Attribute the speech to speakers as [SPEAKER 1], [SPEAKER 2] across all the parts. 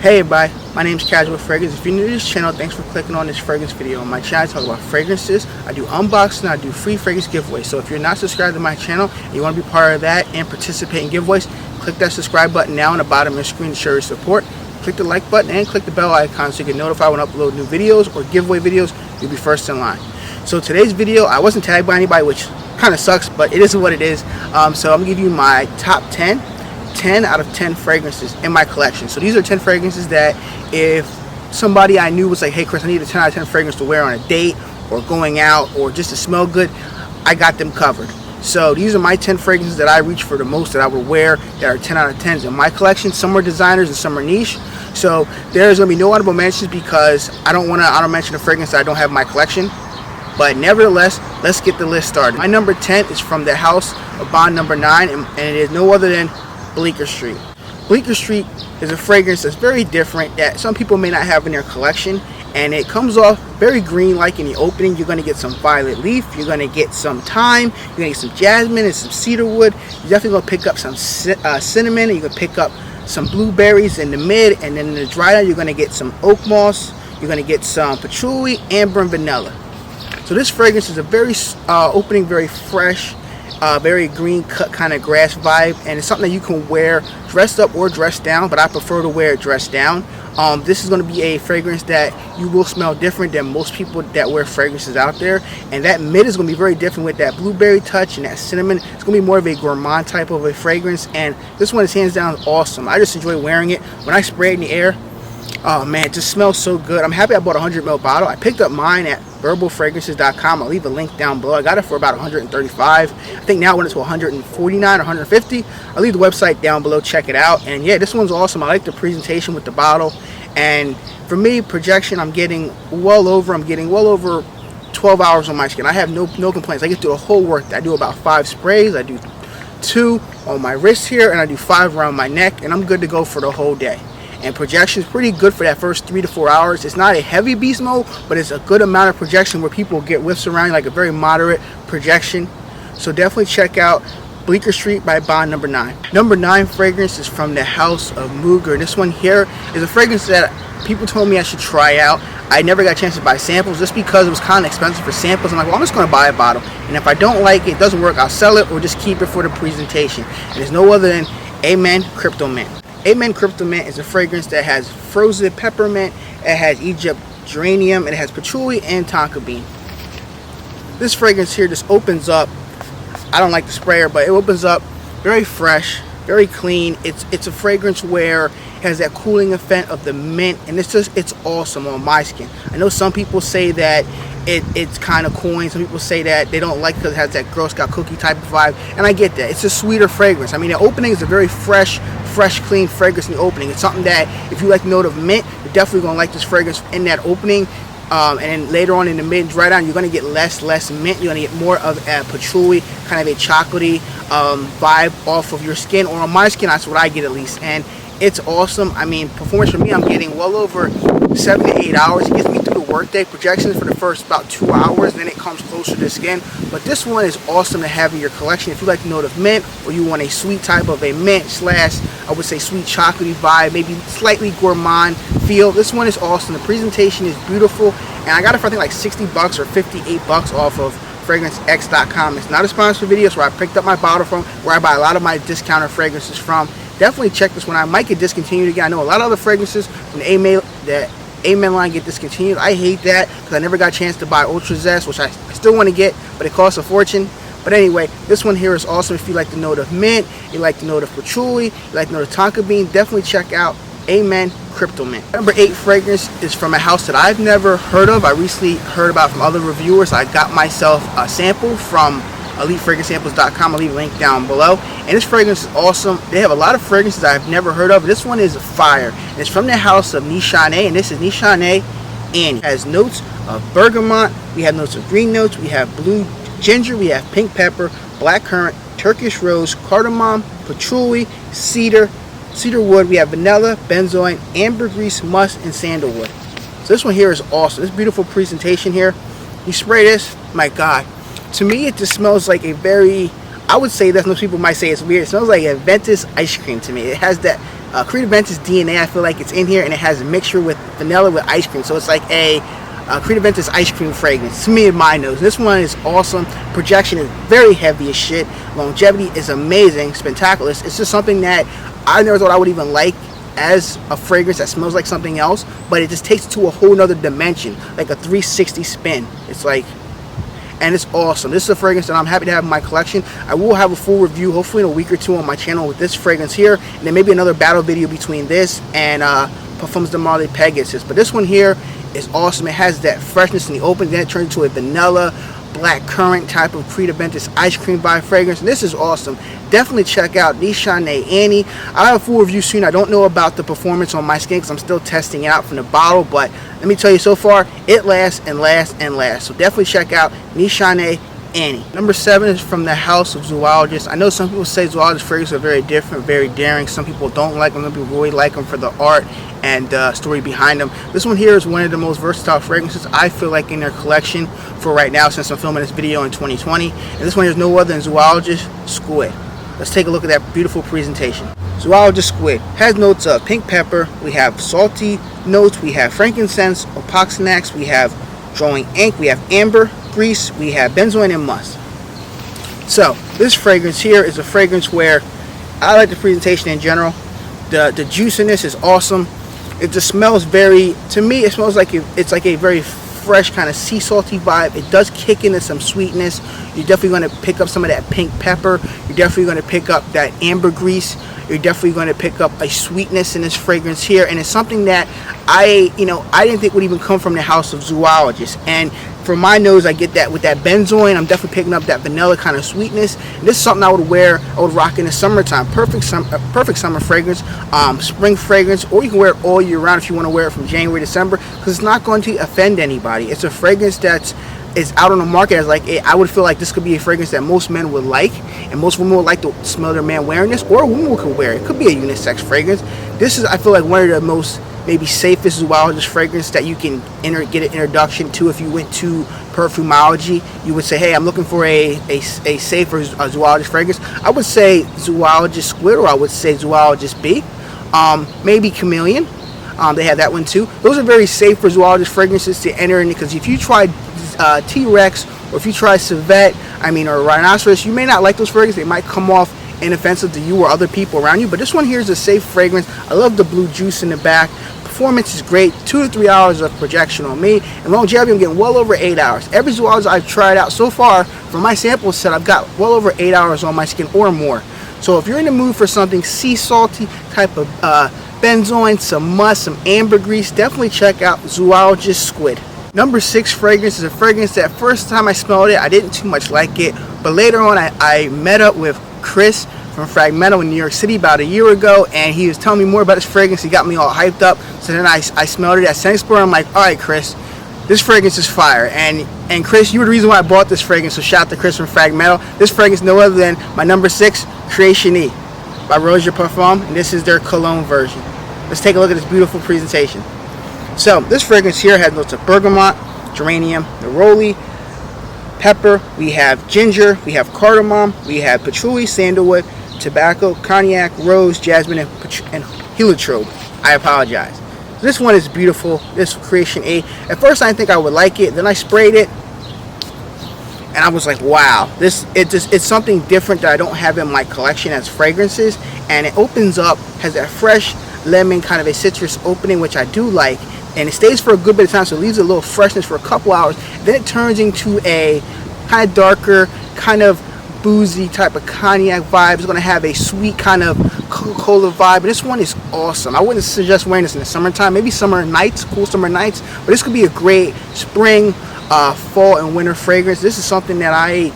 [SPEAKER 1] Hey everybody, my name is Casual Fragrance. If you're new to this channel, thanks for clicking on this fragrance video. On my channel I talk about fragrances, I do unboxing, I do free fragrance giveaways. So if you're not subscribed to my channel and you want to be part of that and participate in giveaways, click that subscribe button now on the bottom of the screen to show your support. Click the like button and click the bell icon so you get notified when I upload new videos or giveaway videos. You'll be first in line. So today's video, I wasn't tagged by anybody, which kind of sucks, but it is what it is. So I'm going to give you my top 10 out of 10 fragrances in my collection. So these are 10 fragrances that if somebody I knew was like, hey Chris, I need a 10 out of 10 fragrance to wear on a date or going out or just to smell good, I got them covered. So these are my 10 fragrances that I reach for the most, that I would wear, that are 10 out of 10s in my collection. Some are designers and some are niche. So there's going to be no honorable mentions because I don't want to honor mention a fragrance that I don't have in my collection. But nevertheless, let's get the list started. My number 10 is from the house of Bond number 9, and it is no other than Bleecker Street. Bleecker Street is a fragrance that's very different that some people may not have in their collection, and it comes off very green like in the opening. You're going to get some violet leaf, you're going to get some thyme, you're going to get some jasmine and some cedar wood. You're definitely going to pick up some cinnamon, and you're going to pick up some blueberries in the mid, and then in the dry down you're going to get some oak moss, you're going to get some patchouli, amber, and vanilla. So this fragrance is a very opening, very fresh, very green cut kind of grass vibe, and it's something that you can wear dressed up or dressed down, but I prefer to wear it dressed down. This is going to be a fragrance that you will smell different than most people that wear fragrances out there, and that mid is going to be very different with that blueberry touch and that cinnamon. It's going to be more of a gourmand type of a fragrance, and this one is hands down awesome. I just enjoy wearing it. When I spray it in the air, oh man, it just smells so good. I'm happy I bought a 100 ml bottle. I picked up mine at verbalfragrances.com. I'll leave a link down below. I got it for about 135. I think now it went to 149 or 150. I'll leave the website down below. Check it out. And yeah, this one's awesome. I like the presentation with the bottle. And for me, projection, I'm getting well over 12 hours on my skin. I have no complaints. I get through the whole work. I do about 5 sprays. I do 2 on my wrist here, and I do 5 around my neck, and I'm good to go for the whole day. And projection is pretty good for that first 3 to 4 hours. It's not a heavy beast mode, but it's a good amount of projection where people get whiffs around, like a very moderate projection. So definitely check out Bleecker Street by Bond number 9. Number 9 fragrance is from the house of Mooger. This one here is a fragrance that people told me I should try out. I never got a chance to buy samples just because it was kind of expensive for samples. I'm like, well, I'm just going to buy a bottle, and if I don't like it, doesn't work, I'll sell it or just keep it for the presentation. And it's no other than Amen Crypto Mint. Amen Crypto Mint is a fragrance that has frozen peppermint, it has Egypt geranium, it has patchouli and tonka bean. This fragrance here just opens up. I don't like the sprayer, but it opens up very fresh, very clean. It's a fragrance where it has that cooling effect of the mint, and it's awesome on my skin. I know some people say that it's kind of coin. Some people say that they don't like it because it has that Girl Scout cookie type of vibe, and I get that. It's a sweeter fragrance. I mean, the opening is a very fresh, clean fragrance in the opening. It's something that if you like the note of mint, you're definitely going to like this fragrance in that opening. And then later on in the mid, right on, you're going to get less mint. You're going to get more of a patchouli, kind of a chocolatey vibe off of your skin, or on my skin. That's what I get at least, and it's awesome. I mean, performance for me, I'm getting well over 7 to 8 hours. It gets me through the workday. Projections for the first about 2 hours, then it comes closer to the skin. But this one is awesome to have in your collection if you like the note of mint, or you want a sweet type of a mint slash, I would say, sweet chocolatey vibe, maybe slightly gourmand feel. This one is awesome. The presentation is beautiful, and I got it for I think like $60 or $58 off of FragranceX.com. It's not a sponsored video, so where I picked up my bottle from, where I buy a lot of my discounted fragrances from. Definitely check this one out. I might get discontinued again. I know a lot of other fragrances from the Amen line get discontinued. I hate that because I never got a chance to buy Ultra Zest, which I still want to get, but it costs a fortune. But anyway, this one here is awesome if you like the note of mint, you like the note of patchouli, you like the note of tonka bean. Definitely check out Amen Crypto Mint. Number 8 fragrance is from a house that I've never heard of. I recently heard about from other reviewers. I got myself a sample from EliteFragranceSamples.com. I'll leave a link down below. And this fragrance is awesome. They have a lot of fragrances I've never heard of. This one is fire. And it's from the house of Nishane, and this is Nishane Annie. It has notes of bergamot, we have notes of green notes, we have blue ginger, we have pink pepper, black currant, Turkish rose, cardamom, patchouli, cedar wood, we have vanilla, benzoin, ambergris, musk, and sandalwood. So this one here is awesome. This beautiful presentation here. You spray this, my God. To me, it just smells like a very, I would say that most people might say it's weird. It smells like a Ventus ice cream to me. It has that Creed Aventus DNA, I feel like it's in here, and it has a mixture with vanilla with ice cream. So it's like a Creed Aventus ice cream fragrance to me in my nose. This one is awesome. Projection is very heavy as shit. Longevity is amazing, spectacular. It's just something that I never thought I would even like as a fragrance that smells like something else, but it just takes it to a whole nother dimension, like a 360 spin. It's like, and it's awesome. This is a fragrance that I'm happy to have in my collection. I will have a full review hopefully in a week or two on my channel with this fragrance here, and then maybe another battle video between this and Parfums de Marly Pegasus. But this one here is awesome. It has that freshness in the open, then it turns into a vanilla black currant type of Creed Aventus ice cream vibe fragrance, and this is awesome. Definitely check out Nishane Annie. I'll have a full review soon. I don't know about the performance on my skin because I'm still testing it out from the bottle, but let me tell you, so far it lasts and lasts and lasts. So definitely check out Nishane Annie. Number 7 is from the House of Zoologist. I know some people say Zoologist fragrances are very different, very daring. Some people don't like them. Some people really like them for the art and story behind them. This one here is one of the most versatile fragrances I feel like in their collection for right now, since I'm filming this video in 2020. And this one is no other than Zoologist Squid. Let's take a look at that beautiful presentation. Zoologist Squid has notes of pink pepper, we have salty notes, we have frankincense, opoxanax, we have drawing ink, we have amber, grease, we have benzoin, and musk. So this fragrance here is a fragrance where I like the presentation in general. The juiciness is awesome. It just smells very, to me it smells like it's like a very fresh kind of sea salty vibe. It does kick into some sweetness. You're definitely going to pick up some of that pink pepper. You're definitely going to pick up that ambergris. You're definitely going to pick up a sweetness in this fragrance here, and it's something that I didn't think would even come from the House of Zoologist. And for my nose, I get that with that benzoin. I'm definitely picking up that vanilla kind of sweetness. And this is something I would wear, I would rock in the summertime. Perfect summer fragrance, spring fragrance, or you can wear it all year round if you want to wear it from January to December, because it's not going to offend anybody. It's a fragrance that's out on the market as like I would feel like this could be a fragrance that most men would like, and most women would like to smell their man wearing this, or a woman could wear it. It could be a unisex fragrance. This is, I feel like, one of the most maybe safest zoologist fragrance that you can get an introduction to. If you went to perfumology, you would say, hey, I'm looking for a safer zoologist fragrance. I would say Zoologist Squid, or I would say Zoologist B, maybe Chameleon. They have that one too. Those are very safe for zoologist fragrances to enter in, because if you try T-Rex, or if you try civet, or rhinoceros, you may not like those fragrances. They might come off inoffensive to you or other people around you, but this one here is a safe fragrance. I love the blue juice in the back. Performance is great. 2 to 3 hours of projection on me, and longevity I'm getting well over 8 hours. Every zoologist I've tried out so far from my sample set, I've got well over 8 hours on my skin or more. So if you're in the mood for something sea salty type of benzoin, some musk, some ambergris, definitely check out Zoologist Squid. Number 6 fragrance is a fragrance that first time I smelled it, I didn't too much like it, but later on I met up with Chris from Fragmental in New York City about a year ago, and he was telling me more about this fragrance. He got me all hyped up. So then I smelled it at Scent Explorer. I'm like, all right, Chris, this fragrance is fire. And Chris, you were the reason why I bought this fragrance, so shout out to Chris from Fragmental. This fragrance no other than my number 6, Creation E by Roger Parfum, and this is their cologne version. Let's take a look at this beautiful presentation. So this fragrance here has notes of bergamot, geranium, neroli, pepper, we have ginger, we have cardamom, we have patchouli, sandalwood, tobacco, cognac, rose, jasmine, and heliotrope. I apologize. So this one is beautiful. This Creation A. At first I didn't think I would like it. Then I sprayed it, and I was like, wow, it's something different that I don't have in my collection as fragrances. And it opens up, has that fresh lemon kind of a citrus opening, which I do like. And it stays for a good bit of time, so it leaves a little freshness for a couple hours. Then it turns into a kind of darker, kind of boozy type of cognac vibe. It's going to have a sweet kind of Coca-Cola vibe. But this one is awesome. I wouldn't suggest wearing this in the summertime. Maybe summer nights, cool summer nights. But this could be a great spring, fall, and winter fragrance. This is something that I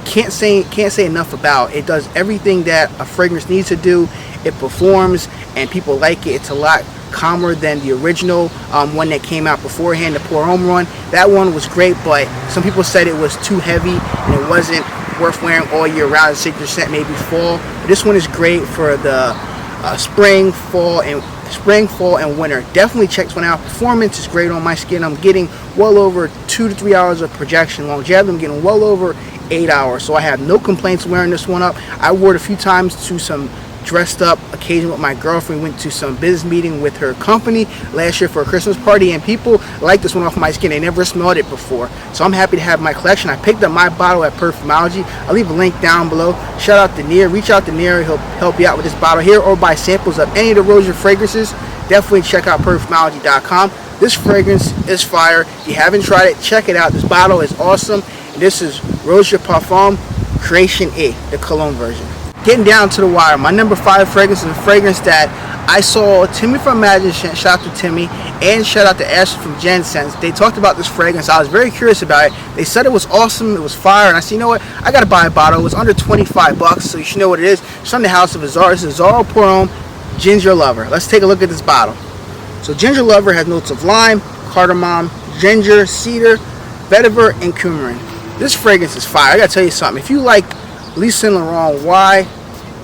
[SPEAKER 1] can't say enough about. It does everything that a fragrance needs to do. It performs, and people like it. It's a lot calmer than the original one that came out beforehand, the Pour Homme Run. That one was great, but some people said it was too heavy and it wasn't worth wearing all year round. 6% maybe fall. But this one is great for the spring, fall, and winter. Definitely check this one out. Performance is great on my skin. I'm getting well over 2 to 3 hours of projection. Longevity, I'm getting well over 8 hours. So I have no complaints wearing this one up. I wore it a few times to some dressed up occasion with my girlfriend. Went to some business meeting with her company last year for a Christmas party, and people like this one off my skin. They never smelled it before, so I'm happy to have my collection. I picked up my bottle at Perfumology. I'll leave a link down below. Shout out to Near. Reach out to Near. He'll help you out with this bottle here, or buy samples of any of the Rose Your fragrances. Definitely check out Perfumology.com. This fragrance is fire. If you haven't tried it, check it out. This bottle is awesome. This is Rose Your Parfum Creation A, the cologne version. Getting down to the wire, my number 5 fragrance is a fragrance that I saw Timmy from Imagine, shout out to Timmy, and shout out to Ashley from Jen Sense. They talked about this fragrance. I was very curious about it. They said it was awesome, it was fire, and I said, you know what, I gotta buy a bottle. It was under 25 bucks, so you should know what it is. It's from the house of Azar. This is Zoro Pour Homme Ginger Lover. Let's take a look at this bottle. So Ginger Lover has notes of lime, cardamom, ginger, cedar, vetiver, and coumarin. This fragrance is fire. I gotta tell you something. If you like Yves Saint Laurent Y,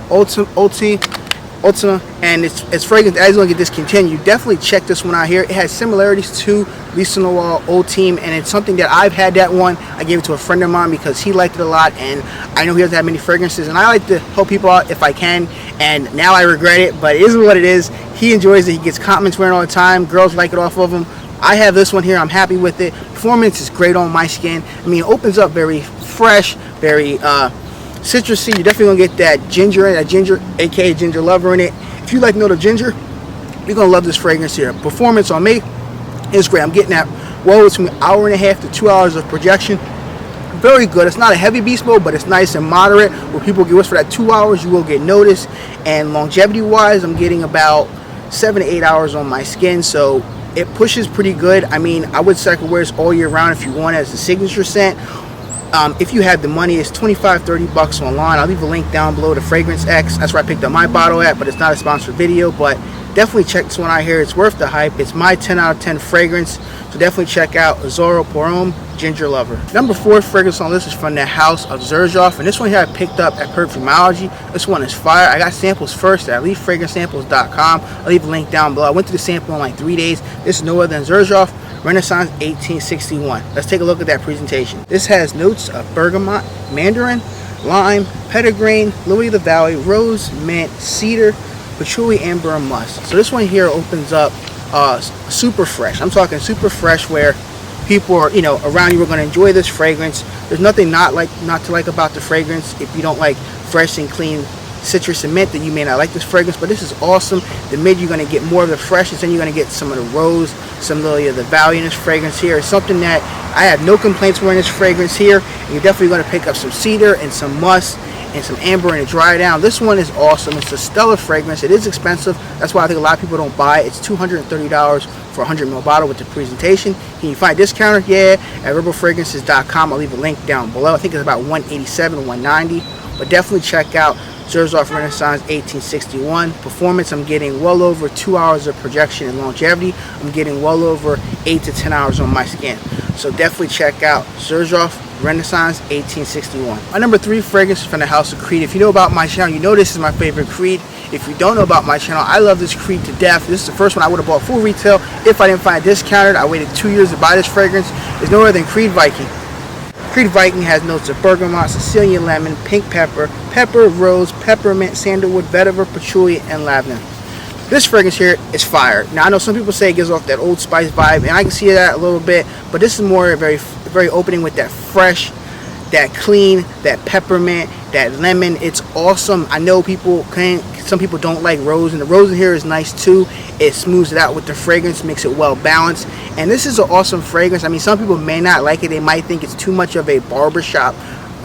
[SPEAKER 1] Ultima, and its fragrance as going to get discontinued, definitely check this one out here. It has similarities to Yves Saint Laurent Ultime, and it's something that I've had that one. I gave it to a friend of mine because he liked it a lot, and I know he doesn't have many fragrances, and I like to help people out if I can, and now I regret it, but it is what it is. He enjoys it. He gets compliments wearing all the time. Girls like it off of him. I have this one here. I'm happy with it. Performance is great on my skin. I mean, it opens up very fresh, very citrusy. You're definitely gonna get that ginger in it, that ginger, aka Ginger Lover in it. If you like note of ginger, you're gonna love this fragrance here. Performance on me is great. I'm getting that well between an hour and a half to 2 hours of projection. Very good. It's not a heavy beast mode, but it's nice and moderate. Where people get what's for that 2 hours, you will get noticed. And longevity wise, I'm getting about 7 to 8 hours on my skin, so it pushes pretty good. I mean, I would say I could wear this all year round if you want it as a signature scent. If you have the money, it's 25-30 bucks online. I'll leave a link down below to Fragrance X. That's where I picked up my bottle at, but it's not a sponsored video. But definitely check this one out here. It's worth the hype. It's my 10 out of 10 fragrance. So definitely check out Zoro Pour Homme Ginger Lover. Number 4 fragrance on the list is from the house of Xerjoff, and this one here I picked up at Perfumology. This one is fire. I got samples first at leafragrancesamples.com. I'll leave a link down below. I went to the sample in like 3 days. This is no other than Xerjoff Renaissance 1861. Let's take a look at that presentation. This has notes of bergamot, mandarin, lime, petitgrain, lily of the valley, rose, mint, cedar, patchouli, amber, and musk. So this one here opens up super fresh. I'm talking super fresh, where people are, you know, around you are going to enjoy this fragrance. There's nothing not to like about the fragrance. If you don't like fresh and clean citrus and mint, then you may not like this fragrance, but this is awesome. The mid, you're going to get more of the freshness, and you're going to get some of the rose, some lily of the valley in this fragrance here. It's something that I have no complaints wearing this fragrance here, and you're definitely going to pick up some cedar and some musk and some amber and dry down. This one is awesome. It's a stellar fragrance. It is expensive. That's why I think a lot of people don't buy it. It's $230 for a 100 ml bottle with the presentation. Can you find a discounter? Yeah, at rebelfragrances.com. I'll leave a link down below. I think it's about $187, $190, but definitely check out Xerjoff Renaissance 1861. Performance, I'm getting well over 2 hours of projection, and longevity, I'm getting well over 8 to 10 hours on my skin. So definitely check out Xerjoff Renaissance 1861. My number 3 fragrance is from the house of Creed. If you know about my channel, you know this is my favorite Creed. If you don't know about my channel, I love this Creed to death. This is the first one I would have bought full retail if I didn't find it discounted. I waited 2 years to buy this fragrance. It's no other than Creed Viking. Creed Viking has notes of bergamot, Sicilian lemon, pink pepper, pepper, rose, peppermint, sandalwood, vetiver, patchouli, and lavender. This fragrance here is fire. Now, I know some people say it gives off that Old Spice vibe, and I can see that a little bit, but this is more very opening with that fresh, that clean, that peppermint, that lemon. It's awesome. I know some people don't like rose, and the rose in here is nice too. It smooths it out with the fragrance, makes it well balanced, and this is an awesome fragrance. I mean, some people may not like it. They might think it's too much of a barbershop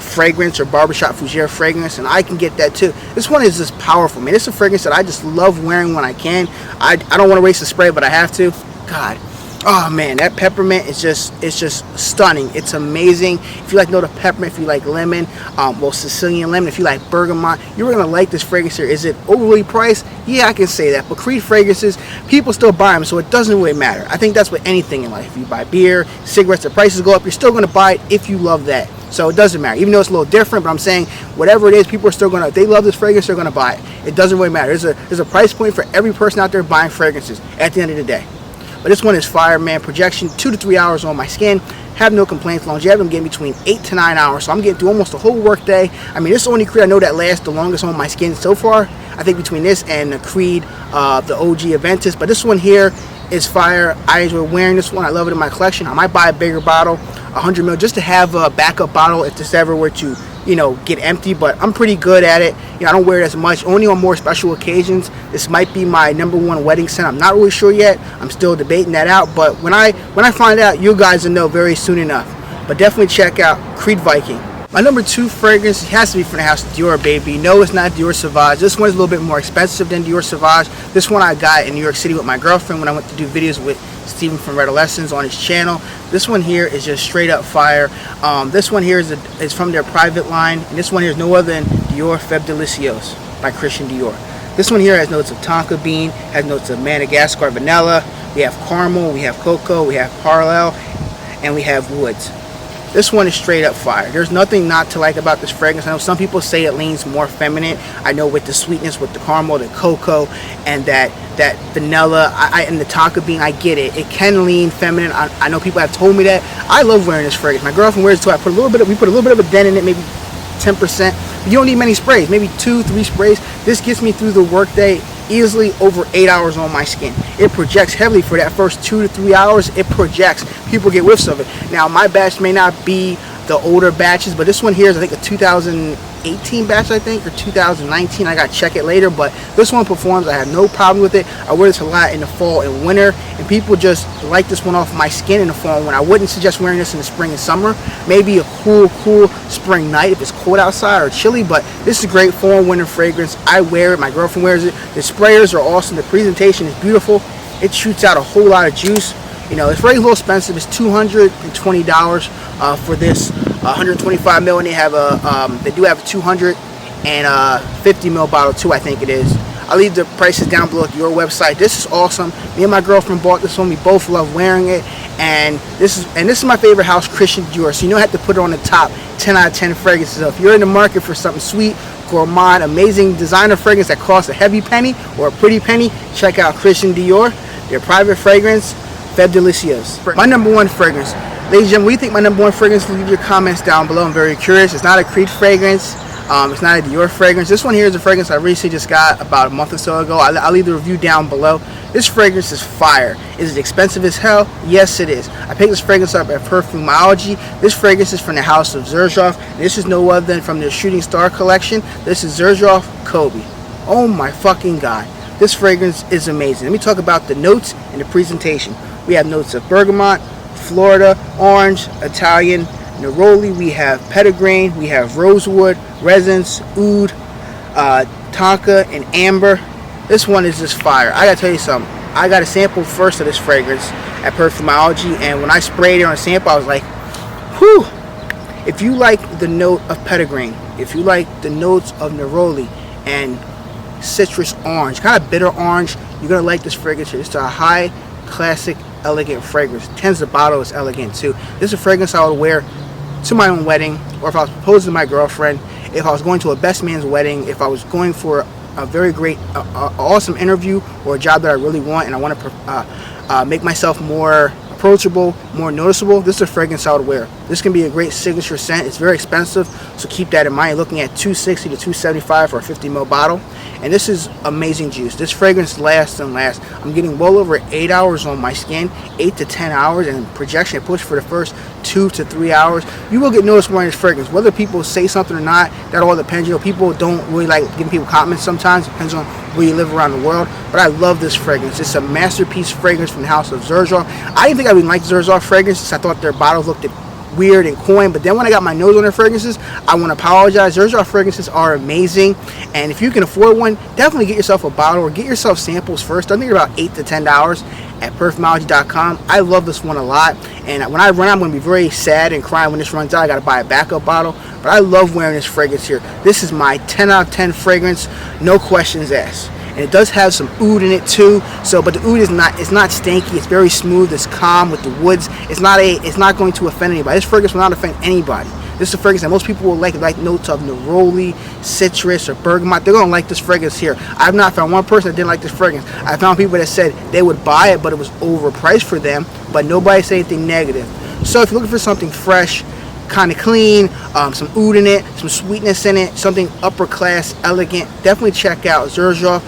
[SPEAKER 1] fragrance or barbershop fougere fragrance, and I can get that too. This one is just powerful, man. It's a fragrance that I just love wearing when I can. I don't want to waste the spray, but I have to. God, oh man, that peppermint is just stunning. It's amazing. If you like note of peppermint, if you like lemon, well, Sicilian lemon, if you like bergamot, you're gonna like this fragrance here. Is it overly priced? Yeah, I can say that. But Creed fragrances, people still buy them, so it doesn't really matter. I think that's with anything in life. If you buy beer, cigarettes, the prices go up, you're still gonna buy it if you love that. So it doesn't matter, even though it's a little different. But I'm saying, whatever it is, people are still gonna. If they love this fragrance, they're gonna buy it. It doesn't really matter. There's a price point for every person out there buying fragrances at the end of the day. But this one is fire, man. Projection 2 to 3 hours on my skin. Have no complaints. Longevity, I'm getting between 8 to 9 hours. So I'm getting through almost a whole work day. I mean, this is the only Creed I know that lasts the longest on my skin so far. I I think between this and the Creed, the OG Aventus. But this one here is fire. I enjoy wearing this one. I love it in my collection. I might buy a bigger bottle, 100 ml, just to have a backup bottle if this ever were to, you know, get empty. But I'm pretty good at it. You know, I don't wear it as much, only on more special occasions. This might be my #1 wedding scent. I'm not really sure yet. I'm still debating that out. But when I find out, you guys will know very soon enough. But definitely check out Creed Viking. My #2 fragrance has to be from the house of Dior, baby. No, it's not Dior Sauvage. This one is a little bit more expensive than Dior Sauvage. This one I got in New York City with my girlfriend when I went to do videos with Steven from Red Lessons on his channel. This one here is just straight up fire. This one here is from their private line, and this one here is no other than Dior Feb Delicios by Christian Dior. This one here has notes of tonka bean, has notes of Madagascar vanilla. We have caramel, we have cocoa, we have parallel, and we have woods. This one is straight up fire. There's nothing not to like about this fragrance. I know some people say it leans more feminine. I know with the sweetness, with the caramel, the cocoa, and that vanilla, and the tonka bean, I get it. It can lean feminine. I know people have told me that. I love wearing this fragrance. My girlfriend wears it too. We put a little bit of a dent in it, maybe 10%. But you don't need many sprays, maybe 2-3 sprays. This gets me through the workday easily over 8 hours on my skin. It projects heavily for that first 2 to 3 hours. It projects. People get whiffs of it. Now my batch may not be the older batches, but this one here is I think a 2018 batch, I think, or 2019. I gotta check it later, but this one performs. I have no problem with it. I wear this a lot in the fall and winter, and people just like this one off my skin in the fall and winter. I wouldn't suggest wearing this in the spring and summer. Maybe a cool spring night if it's cold outside or chilly, but this is a great fall and winter fragrance. I wear it. My girlfriend wears it. The sprayers are awesome. The presentation is beautiful. It shoots out a whole lot of juice. You know, it's very little expensive. It's $220 for this 125 ml, and they have they do have a 250 ml bottle too, I think it is. I'll leave the prices down below at your website. This is awesome. Me and my girlfriend bought this one. We both love wearing it, and this is my favorite house, Christian Dior. So you don't have to put it on the top 10 out of 10 fragrances. So if you're in the market for something sweet, gourmand, amazing designer fragrance that costs a heavy penny or a pretty penny, check out Christian Dior. Their private fragrance, Feb Delicios. My #1 fragrance. Ladies and gentlemen, what do you think my #1 fragrance? Leave your comments down below. I'm very curious. It's not a Creed fragrance. It's not a Dior fragrance. This one here is a fragrance I recently just got about a month or so ago. I'll leave the review down below. This fragrance is fire. Is it expensive as hell? Yes, it is. I picked this fragrance up at Perfumology. This fragrance is from the house of Xerjoff. This is no other than from their Shooting Star collection. This is Xerjoff Kobe. Oh my fucking god. This fragrance is amazing. Let me talk about the notes and the presentation. We have notes of bergamot, Florida, orange, Italian, neroli. We have petitgrain. We have rosewood, resins, oud, tonka, and amber. This one is just fire. I gotta tell you something. I got a sample first of this fragrance at Perfumology, and when I sprayed it on a sample, I was like, whew. If you like the note of petitgrain, if you like the notes of neroli and citrus orange, kind of bitter orange, you're gonna like this fragrance here. It's a high classic elegant fragrance. Tens the bottle is elegant too. This is a fragrance I would wear to my own wedding, or if I was proposing to my girlfriend, if I was going to a best man's wedding, if I was going for a very great awesome interview or a job that I really want and I want to make myself more approachable, more noticeable. This is a fragrance I would wear. This can be a great signature scent. It's very expensive, so keep that in mind. You're looking at $260 to $275 for a 50 ml bottle, and this is amazing juice. This fragrance lasts and lasts. I'm getting well over 8 hours on my skin, 8 to 10 hours, and projection it push for the first 2 to 3 hours. You will get noticed wearing this fragrance. Whether people say something or not, that all depends. You know, people don't really like giving people comments sometimes. Depends on where you live around the world. But I love this fragrance. It's a masterpiece fragrance from the house of Xerjoff. I didn't think I would like Xerjoff fragrances. I thought their bottles looked weird and coin, but then when I got my nose on their fragrances, I want to apologize. Xerjoff fragrances are amazing, and if you can afford one, definitely get yourself a bottle or get yourself samples first. I think they're about $8 to $10 at perfumology.com. I love this one a lot, and when I run out, I'm going to be very sad and crying when this runs out. I got to buy a backup bottle, but I love wearing this fragrance here. This is my 10 out of 10 fragrance, no questions asked. And it does have some oud in it too. So, but the oud is not, it's not stanky. It's very smooth. It's calm with the woods. It's not going to offend anybody. This fragrance will not offend anybody. This is a fragrance that most people will like notes of neroli, citrus, or bergamot. They're gonna like this fragrance here. I've not found one person that didn't like this fragrance. I found people that said they would buy it, but it was overpriced for them. But nobody said anything negative. So if you're looking for something fresh, kind of clean, some oud in it, some sweetness in it, something upper class, elegant. Definitely check out Xerjoff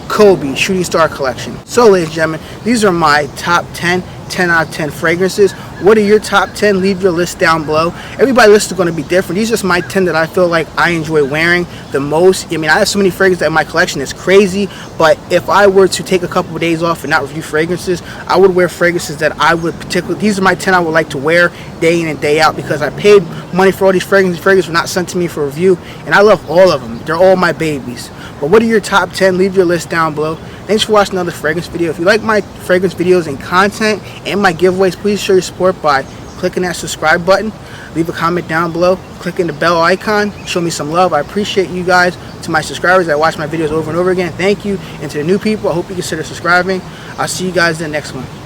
[SPEAKER 1] Kobe Shooting Star Collection. So ladies and gentlemen, these are my top 10 out of 10 fragrances. What are your top 10? Leave your list down below. Everybody's list is going to be different. These are just my 10 that I feel like I enjoy wearing the most. I mean, I have so many fragrances in my collection, it's crazy, but if I were to take a couple of days off and not review fragrances, I would wear fragrances that I would particularly, these are my 10 I would like to wear day in and day out, because I paid money for all these fragrances. Fragrances were not sent to me for review, and I love all of them. They're all my babies. But what are your top 10? Leave your list down below. Thanks for watching another fragrance video. If you like my fragrance videos and content and my giveaways, please show your support by clicking that subscribe button. Leave a comment down below. Clicking the bell icon. Show me some love. I appreciate you guys. To my subscribers that watch my videos over and over again, thank you. And to the new people, I hope you consider subscribing. I'll see you guys in the next one.